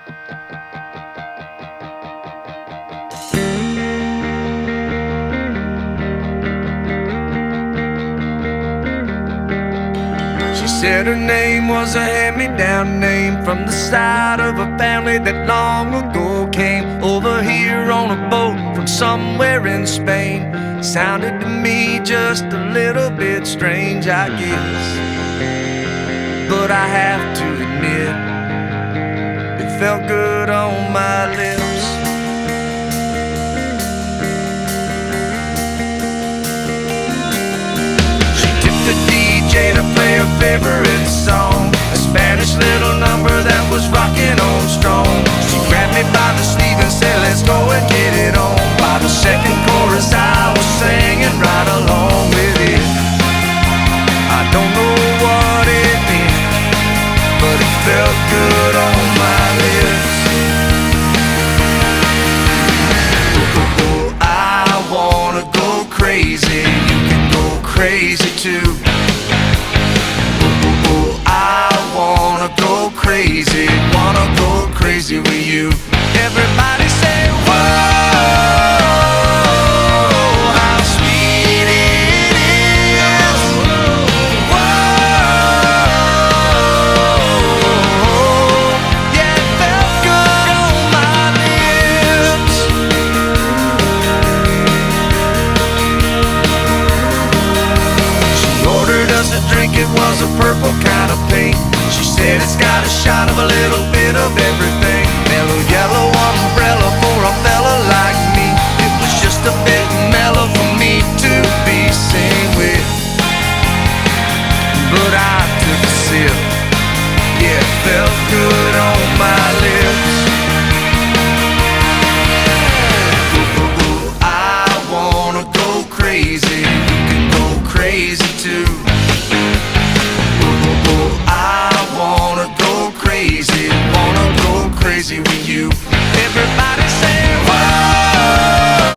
She said her name was a hand-me-down name from the side of a family that long ago came over here on a boat from somewhere in Spain. Sounded to me just a little bit strange, I guess, but I have to admit, it felt good on my lips. She tipped the DJ to play her favorite song, a Spanish little number that was rocking on strong. She grabbed me by the sleeve and said, let's go and get it on. By the second chorus I was singing right along with it. I don't know what it meant, but it felt good on my lips. Oh, I wanna go crazy, you can go crazy too. Oh, I wanna go crazy with you. Everybody say whoa. It was a purple kind of pink. She said it's got a shot of a little bit of everything. Mellow yellow umbrella for a fella like me. It was just a bit mellow for me to be seen with, but I took a sip. Yeah, it felt good on my lips. Ooh, I wanna go crazy, you can go crazy too. Wanna go crazy with you. Everybody say